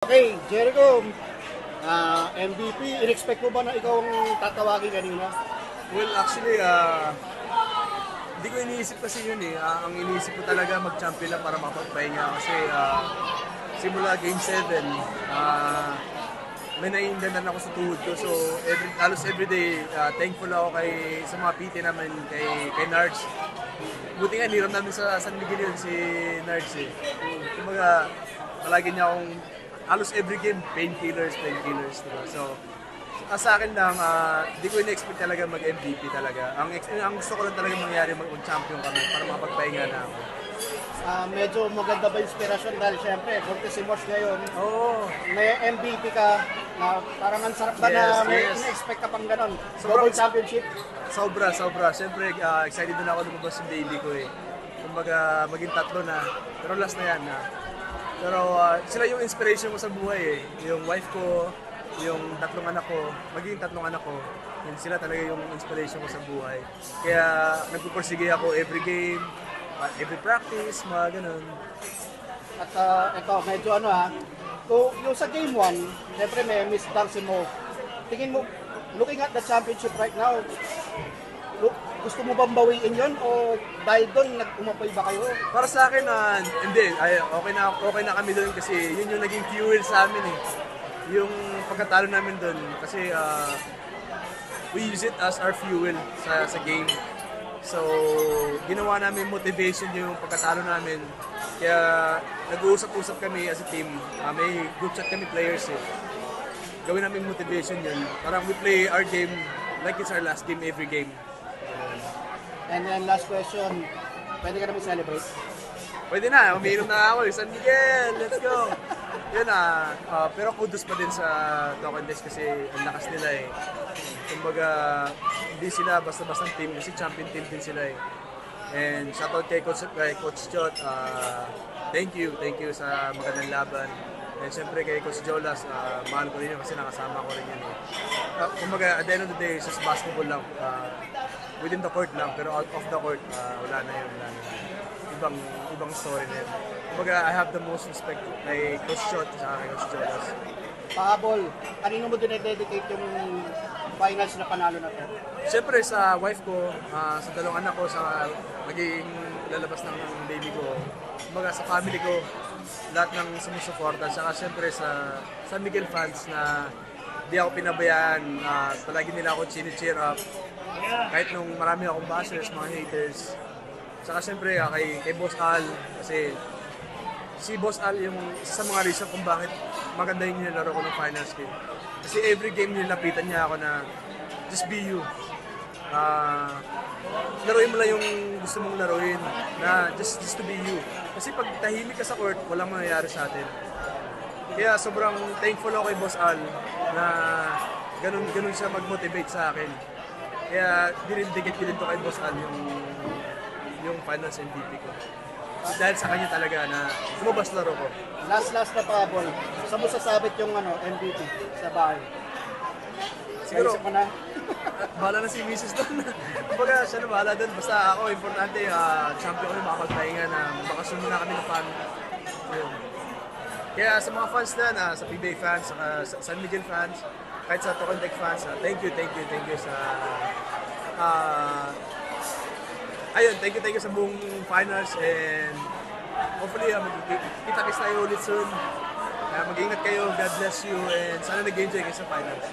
Okay, Jericho, MVP, in-expect mo ba na ikaw ang tatawagin kanina? Well, actually, hindi ko iniisip kasi yun eh. Ang iniisip ko talaga mag-champion lang para makapagpahinga kasi simula Game 7, may naiindanan ako sa tuhod ko. So, halos everyday, thankful ako sa mga PT naman, kay Nards. Buti nga, niram namin sa San Miguel yun, si Nards eh. Kumbaga, palagi niya akong, halos every game, painkillers, diba? So, sa akin lang, di ko in-expect talaga mag-MVP talaga. Ang gusto ko lang talaga mangyari, mag-champion kami para makapagpahinga na ako. Medyo maganda ba inspirasyon dahil syempre, kung si Mosh ngayon, Oo. may MVP ka, na parang ang sarap ba na may in-expect ka pang ganon? Global Championship? Sobra. Siyempre, excited din ako lumabas yung daily ko eh. Kumbaga, maging tatlo na. Pero last na yan. Pero sila yung inspiration ko sa buhay eh. Yung wife ko, yung tatlong anak ko, magiging tatlong anak ko, yun sila talaga yung inspiration ko sa buhay. Kaya nagpupursige ako every game, every practice, mga ganun. At ito, medyo yung sa Game 1, syempre may miss dunk si Mo. Tingin mo, looking at the championship right now, gusto mo bang bawiin yun o dahil doon nag-umapoy ba kayo? Para sa akin, hindi. Okay na kami doon kasi yun yung naging fuel sa amin eh. Yung pagkatalo namin doon kasi we use it as our fuel sa game. So, ginawa namin motivation yung pagkatalo namin. Kaya nag-uusap-usap kami as a team. May group chat kami players eh. Gawin namin motivation yun. Parang we play our game like it's our last game every game. And then last question, pwede ka naman celebrate? Pwede na, umiinom na ako. San Miguel, let's go! Yun pero kudos pa din sa Token Days kasi ang lakas nila eh. Kumbaga, hindi sila basta-bastang team kasi champion team din sila eh. And shoutout kay Coach Jot, thank you sa magandang laban. And syempre kay Coach Jolas, mahal ko rin yun kasi nakasama ko rin yun eh. Kumbaga, at the end of the day, just basketball lang. Within the court lang, pero out of the court, wala na yun. Ibang story na yun. Kumbaga, I have the most respect kay Coach Jot sa kay Coach Jolas. Pahabol, kanino mo dinededicate yung finals na panalo na to? Siyempre sa wife ko, sa dalawang anak ko, sa magiging lalabas ng baby ko, kumbaga sa family ko, lahat ng sumusuporta, saka siyempre sa San Miguel fans na di ako pinabayaan, palagi nila ako chini-cheer up, kahit nung marami akong bashers, mga haters. Saka siyempre kay Boss Al, kasi si Boss Al yung isa sa mga reason kung bakit maganda yung nilalaro ko ng finals game. Kasi every game nilapitan niya ako na just be you. Laruin mo lang yung gusto mong laruin, na just to be you. Kasi pag tahimik ka sa court, walang mangyayari sa atin. Kaya sobrang thankful ako kay Boss Al na ganun siya mag-motivate sa akin. Kaya dinidikit ko din to kay Boss Al yung finals MVP ko. Dahil sa kanya talaga na lumabas laro ko. Last na pahabol, saan mo sasabit yung MVP sa bahay? Siguro, Naisip mo na? bahala na si Mrs. doon. Kumbaga, siya na bahala doon. Basta ako, importante, champion ko rin makapagpahinga na bakasyon muna kami ng fan. Yun. Kaya sa mga fans na, sa PBA fans, sa San Miguel fans, kahit sa Token Tech fans, thank you sa ayun, thank you sa buong finals and hopefully kita-kits tayo ulit soon. Mag-ingat kayo, God bless you and sana nag-enjoy kayo sa finals.